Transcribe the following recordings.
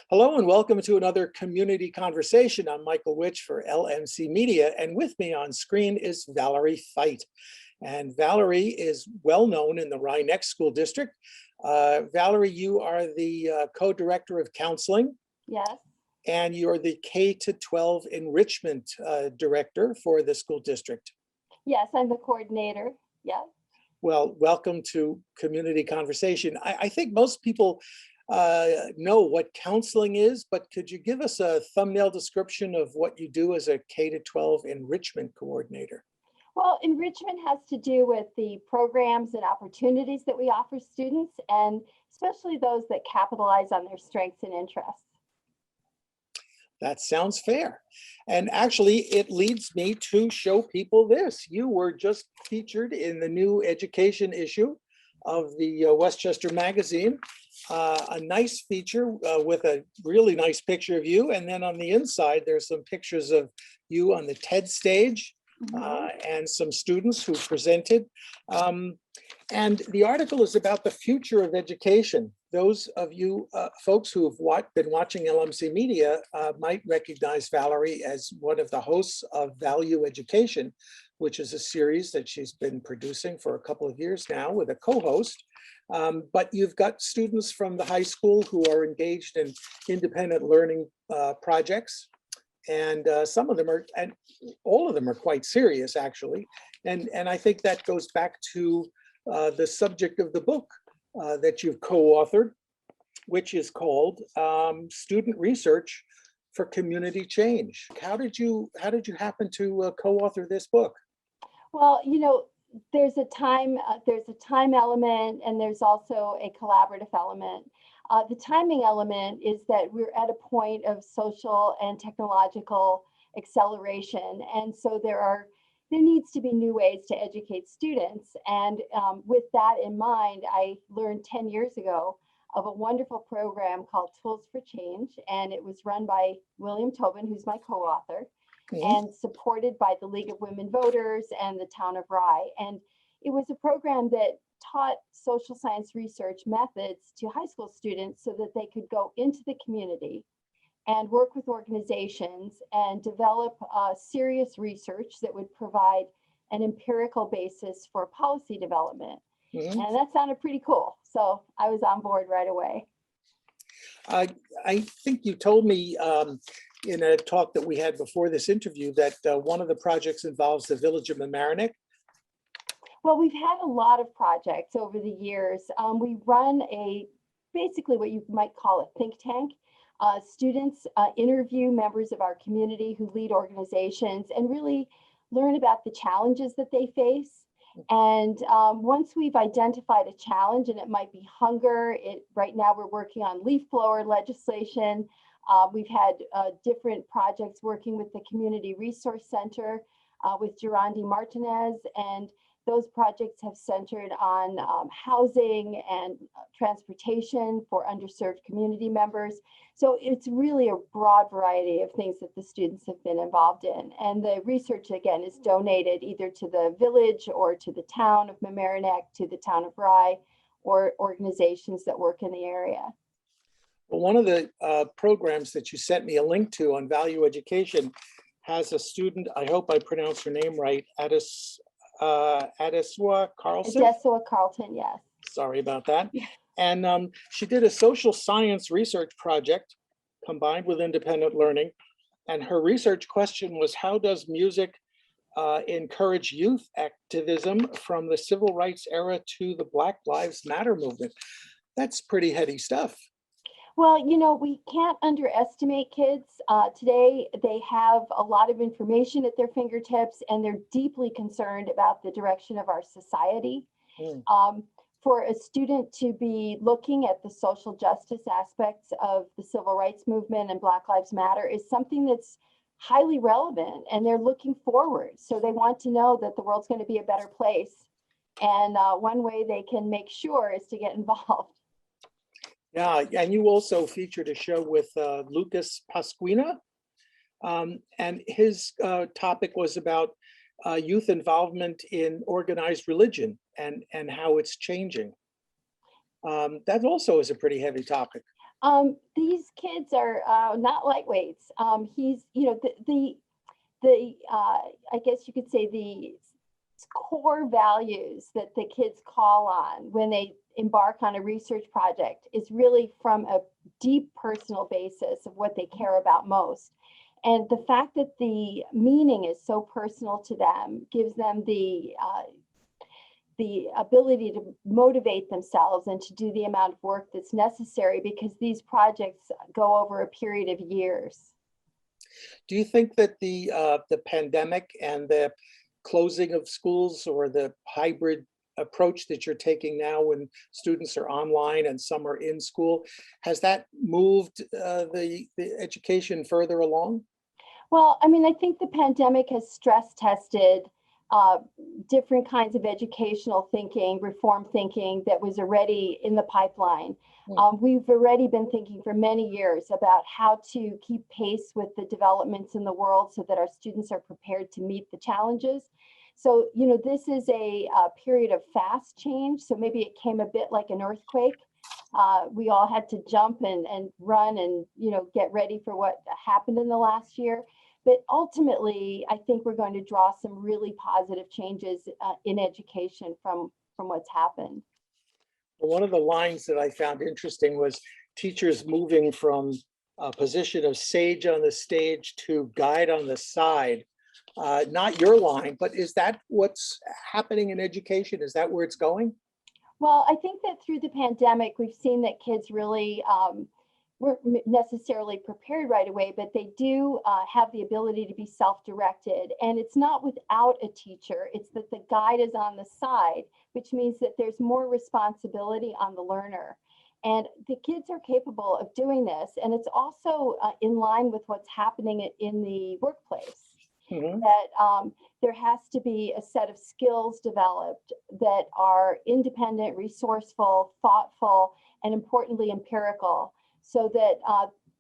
Hello and welcome to another community conversation. I'm Michael Witch for LMC Media, and with me on screen is Valerie Feit. And Valerie is well known in the Rye Neck School District. Valerie, you are the co-director of counseling. Yes. And you're the K-12 enrichment director for the school district. Yes, I'm the coordinator. Yeah. Well, welcome to community conversation. I think most people know what counseling is, but could you give us a thumbnail description of what you do as a K-12 enrichment coordinator? Well, enrichment has to do with the programs and opportunities that we offer students, and especially those that capitalize on their strengths and interests. That sounds fair. And actually, it leads me to show people this. You were just featured in the new education issue of the Westchester Magazine. A nice feature with a really nice picture of you. And then on the inside, there's some pictures of you on the TED stage and some students who presented. And the article is about the future of education. Those of you folks who have been watching LMC Media might recognize Valerie as one of the hosts of Value Education, which is a series that she's been producing for a couple of years now with a co-host. But you've got students from the high school who are engaged in independent learning projects. And some of them are, and all of them are quite serious, actually. And I think that goes back to the subject of the book that you've co-authored, which is called Student Research for Community Change. How did you happen to co-author this book? Well, you know, there's a time element, and there's also a collaborative element. The timing element is that we're at a point of social and technological acceleration, and so there needs to be new ways to educate students. And with that in mind, I learned 10 years ago of a wonderful program called Tools for Change, and it was run by William Tobin, who's my co-author, and supported by the League of Women Voters and the town of Rye. And it was a program that taught social science research methods to high school students so that they could go into the community and work with organizations and develop serious research that would provide an empirical basis for policy development. And that sounded pretty cool. So I was on board right away. I think you told me in a talk that we had before this interview that one of the projects involves the village of Mamaroneck. Well, we've had a lot of projects over the years. We run basically what you might call a think tank. Students interview members of our community who lead organizations and really learn about the challenges that they face. And once we've identified a challenge, and it might be hunger, right now we're working on leaf blower legislation. We've had different projects working with the Community Resource Center with Gerandi Martinez, and those projects have centered on housing and transportation for underserved community members. So it's really a broad variety of things that the students have been involved in. And the research, again, is donated either to the village or to the town of Mamaroneck, to the town of Rye, or organizations that work in the area. Well, one of the programs that you sent me a link to on Value Education has a student, I hope I pronounced her name right, Adeswa Carlson. Adeswa Carlton, yes. Sorry about that. And she did a social science research project combined with independent learning. And her research question was, how does music encourage youth activism from the civil rights era to the Black Lives Matter movement? That's pretty heady stuff. Well, you know, we can't underestimate kids. Today, they have a lot of information at their fingertips, and they're deeply concerned about the direction of our society. For a student to be looking at the social justice aspects of the civil rights movement and Black Lives Matter is something that's highly relevant, and they're looking forward. So they want to know that the world's going to be a better place. And one way they can make sure is to get involved. Yeah, and you also featured a show with Lucas Pasquina, and his topic was about youth involvement in organized religion and how it's changing. That also is a pretty heavy topic. These kids are not lightweights. He's, you know, I guess you could say the core values that the kids call on when they embark on a research project is really from a deep personal basis of what they care about most. And the fact that the meaning is so personal to them gives them the ability to motivate themselves and to do the amount of work that's necessary, because these projects go over a period of years. Do you think that the pandemic and the closing of schools, or the hybrid approach that you're taking now when students are online and some are in school, has that moved the education further along? Well, I mean, I think the pandemic has stress tested uh, different kinds of educational thinking, reform thinking that was already in the pipeline. We've already been thinking for many years about how to keep pace with the developments in the world so that our students are prepared to meet the challenges. So, you know, this is a period of fast change. So maybe it came a bit like an earthquake. We all had to jump and run and, you know, get ready for what happened in the last year. But ultimately, I think we're going to draw some really positive changes in education from what's happened. One of the lines that I found interesting was teachers moving from a position of sage on the stage to guide on the side. Not your line, but is that what's happening in education? Is that where it's going? Well, I think that through the pandemic, we've seen that kids really weren't necessarily prepared right away, but they do have the ability to be self-directed. And it's not without a teacher, it's that the guide is on the side, which means that there's more responsibility on the learner. And the kids are capable of doing this. And it's also in line with what's happening in the workplace. Mhm. That there has to be a set of skills developed that are independent, resourceful, thoughtful, and importantly, empirical, so that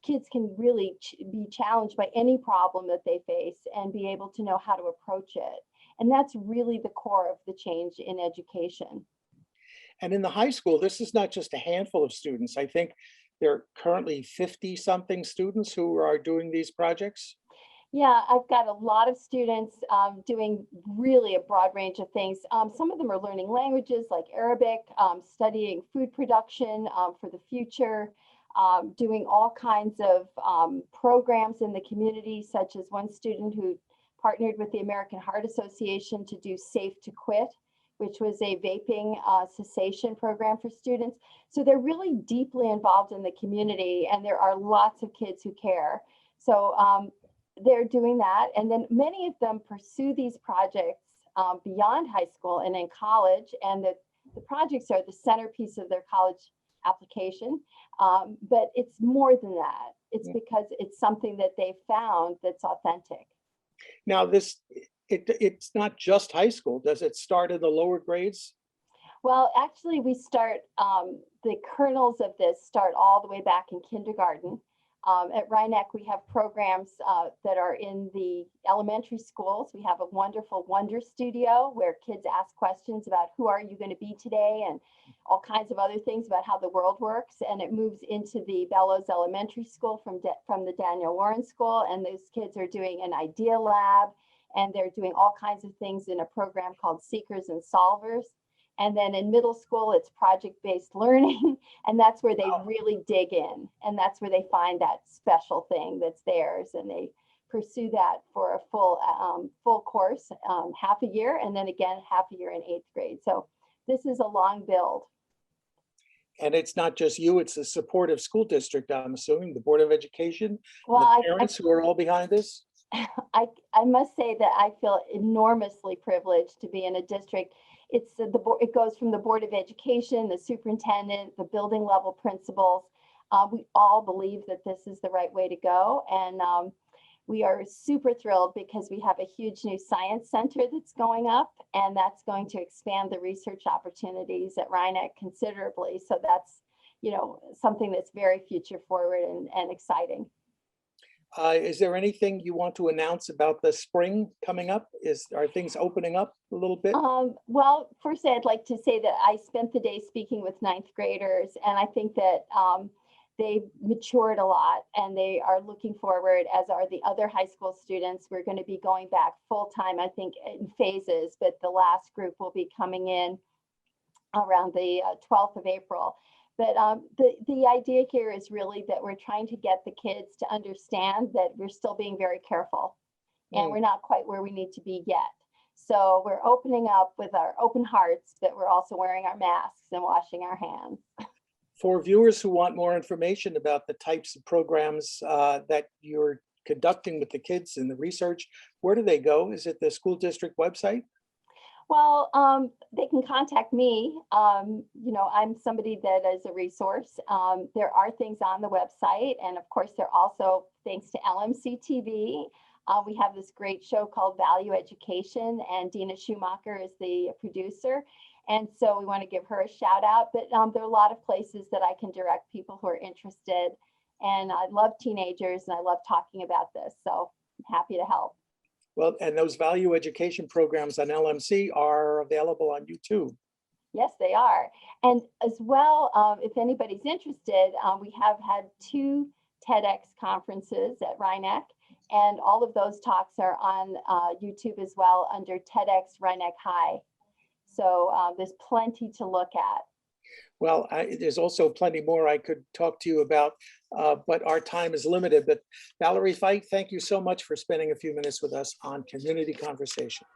kids can really be challenged by any problem that they face and be able to know how to approach it. And that's really the core of the change in education. And in the high school, this is not just a handful of students. I think there are currently 50 something students who are doing these projects. Yeah, I've got a lot of students doing really a broad range of things. Some of them are learning languages like Arabic, studying food production for the future, doing all kinds of programs in the community, such as one student who partnered with the American Heart Association to do Safe to Quit, which was a vaping cessation program for students. So they're really deeply involved in the community, and there are lots of kids who care. So they're doing that. And then many of them pursue these projects beyond high school and in college. And the projects are the centerpiece of their college application. But it's more than that. It's because it's something that they found that's authentic. Now, it's not just high school. Does it start in the lower grades? Well, actually, we start, the kernels of this start all the way back in kindergarten. At Rye Neck, we have programs that are in the elementary schools. We have a wonderful Wonder Studio where kids ask questions about who are you going to be today and all kinds of other things about how the world works. And it moves into the Bellows Elementary School from the Daniel Warren School. And those kids are doing an idea lab, and they're doing all kinds of things in a program called Seekers and Solvers. And then in middle school, it's project-based learning. And that's where they really dig in. And that's where they find that special thing that's theirs. And they pursue that for a full course, half a year, and then again, half a year in 8th grade. So this is a long build. And it's not just you, it's a supportive school district, I'm assuming, the Board of Education, Well, the parents who are all behind this? I must say that I feel enormously privileged to be in a district. It's it goes from the Board of Education, the superintendent, the building level principals. We all believe that this is the right way to go. And we are super thrilled because we have a huge new science center that's going up, and that's going to expand the research opportunities at Rye Neck considerably. So that's, you know, something that's very future forward and exciting. Is there anything you want to announce about the spring coming up? Are things opening up a little bit? Well, first I'd like to say that I spent the day speaking with 9th graders, and I think that they've matured a lot and they are looking forward, as are the other high school students. We're going to be going back full time, I think, in phases, but the last group will be coming in around the 12th of April. But the idea here is really that we're trying to get the kids to understand that we're still being very careful and we're not quite where we need to be yet. So we're opening up with our open hearts, but we're also wearing our masks and washing our hands. For viewers who want more information about the types of programs that you're conducting with the kids and the research, where do they go? Is it the school district website? Well, they can contact me. You know, I'm somebody that is a resource. There are things on the website, and of course, they're also, thanks to LMC-TV. We have this great show called Value Education, and Dina Schumacher is the producer. And so we want to give her a shout out, but there are a lot of places that I can direct people who are interested. And I love teenagers and I love talking about this. So I'm happy to help. Well, and those value education programs on LMC are available on YouTube. Yes, they are. And as well, if anybody's interested, we have had 2 TEDx conferences at Rye Neck, and all of those talks are on YouTube as well under TEDx Rye Neck High. So there's plenty to look at. Well, there's also plenty more I could talk to you about, but our time is limited. But Valerie Feit, thank you so much for spending a few minutes with us on Community Conversation.